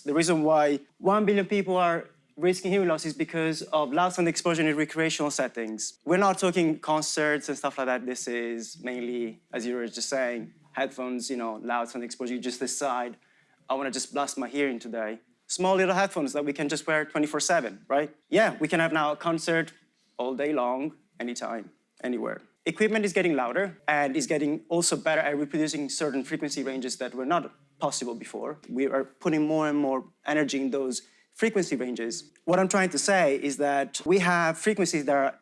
The reason why 1 billion people are risking hearing loss is because of loud sound exposure in recreational settings. We're not talking concerts and stuff like that. This is mainly, as you were just saying, headphones, loud sound exposure. You just decide, I want to just blast my hearing today. Small little headphones that we can just wear 24/7, right? Yeah, we can have now a concert all day long, anytime, anywhere. Equipment is getting louder and is getting also better at reproducing certain frequency ranges that were not possible before. We are putting more and more energy in those frequency ranges. What I'm trying to say is that we have frequencies that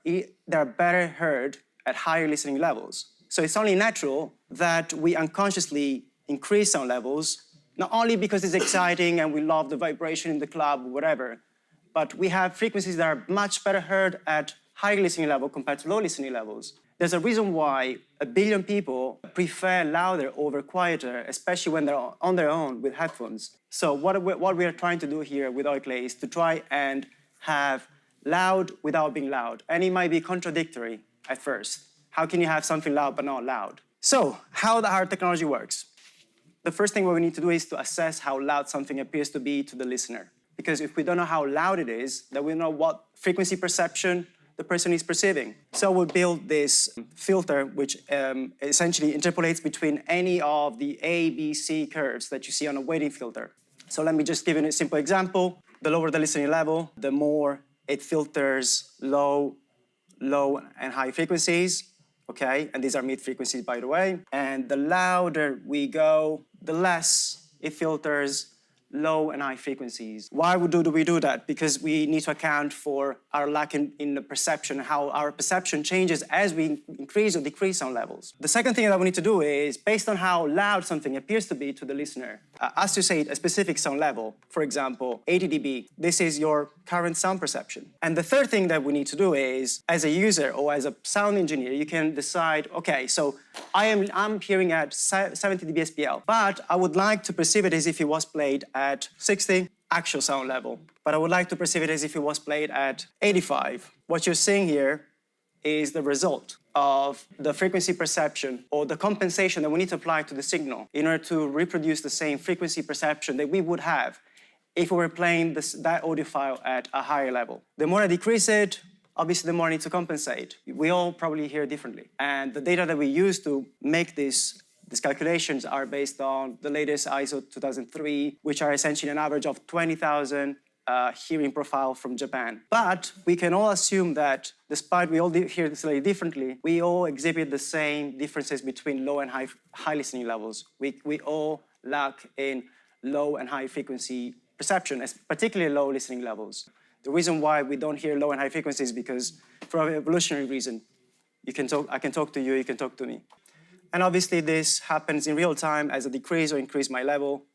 are better heard at higher listening levels. So it's only natural that we unconsciously increase sound levels, not only because it's exciting and we love the vibration in the club or whatever, but we have frequencies that are much better heard at higher listening level compared to low listening levels. There's a reason why 1 billion people prefer louder over quieter, especially when they're on their own with headphones. So what we are trying to do here with Oikley is to try and have loud without being loud. And it might be contradictory at first. How can you have something loud but not loud? So how our technology works. The first thing what we need to do is to assess how loud something appears to be to the listener. Because if we don't know how loud it is, then we know what frequency perception the person is perceiving. So we'll build this filter which essentially interpolates between any of the A, B, C curves that you see on a weighting filter. So let me just give you a simple example. The lower the listening level, the more it filters low and high frequencies, okay? And these are mid frequencies, by the way. And the louder we go, the less it filters low and high frequencies. Why do we do that? Because we need to account for our lack in the perception, how our perception changes as we increase or decrease sound levels. The second thing that we need to do is, based on how loud something appears to be to the listener, associate a specific sound level. For example, 80 dB. This is your current sound perception. And the third thing that we need to do is, as a user or as a sound engineer, you can decide, okay, so I'm hearing at 70 dB SPL, but I would like to perceive it as if it was played at 60 actual sound level, but I would like to perceive it as if it was played at 85. What you're seeing here is the result of the frequency perception or the compensation that we need to apply to the signal in order to reproduce the same frequency perception that we would have if we were playing that audio file at a higher level. The more I decrease it, obviously the more I need to compensate. We all probably hear differently. And the data that we use to make these calculations are based on the latest ISO 2003, which are essentially an average of 20,000 hearing profile from Japan. But we can all assume that despite we all hear slightly differently, we all exhibit the same differences between low and high listening levels. We all lack in low and high frequency perception, particularly low listening levels. The reason why we don't hear low and high frequencies is because, for an evolutionary reason, I can talk to you, you can talk to me. And obviously this happens in real time as I decrease or increase my level.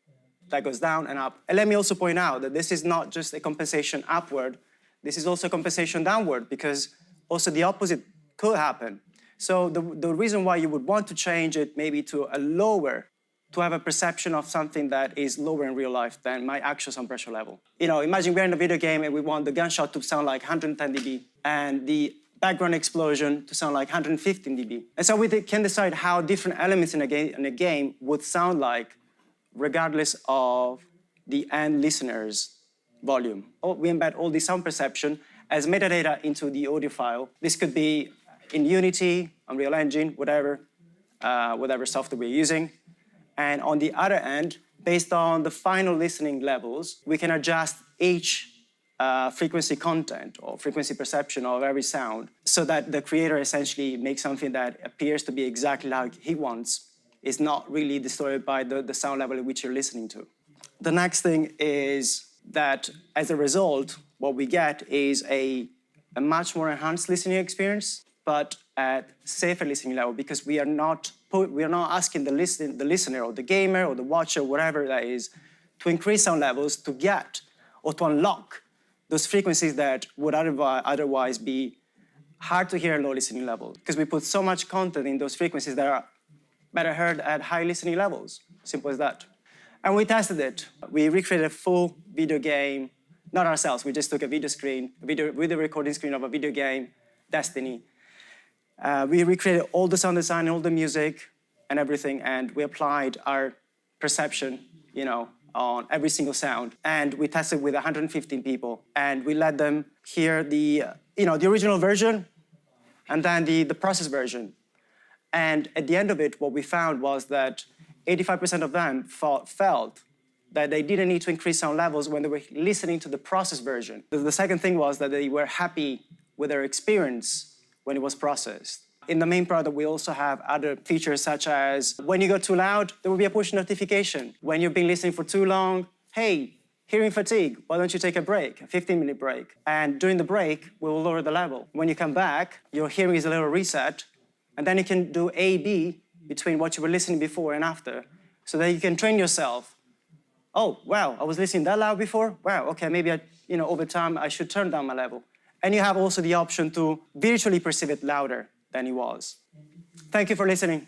That goes down and up. And let me also point out that this is not just a compensation upward, this is also a compensation downward, because also the opposite could happen. So the reason why you would want to change it maybe to a lower, to have a perception of something that is lower in real life than my actual sound pressure level. Imagine we're in a video game and we want the gunshot to sound like 110 dB and the background explosion to sound like 115 dB. And so we can decide how different elements in a game would sound like regardless of the end listener's volume. We embed all this sound perception as metadata into the audio file. This could be in Unity, Unreal Engine, whatever software we're using. And on the other end, based on the final listening levels, we can adjust each frequency content or frequency perception of every sound so that the creator essentially makes something that appears to be exactly like he wants. Is not really distorted by the sound level at which you're listening to. The next thing is that as a result, what we get is a much more enhanced listening experience, but at safer listening level, because we are not asking the listener or the gamer or the watcher, whatever that is, to increase sound levels to get or to unlock those frequencies that would otherwise be hard to hear at low listening level, because we put so much content in those frequencies that are better heard at high listening levels. Simple as that. And we tested it. We recreated a full video game, not ourselves, we just took a video recording screen of a video game, Destiny. We recreated all the sound design, all the music and everything, and we applied our perception, on every single sound. And we tested with 115 people. And we let them hear the original version and then the processed version. And at the end of it, what we found was that 85% of them felt that they didn't need to increase sound levels when they were listening to the processed version. The second thing was that they were happy with their experience when it was processed. In the main product, we also have other features such as when you go too loud, there will be a push notification. When you've been listening for too long, hey, hearing fatigue, why don't you take a break, a 15-minute break? And during the break, we will lower the level. When you come back, your hearing is a little reset, and then you can do A/B between what you were listening before and after, so that you can train yourself. Oh, wow, I was listening that loud before? Wow, okay, maybe over time, I should turn down my level. And you have also the option to virtually perceive it louder than it was. Thank you for listening.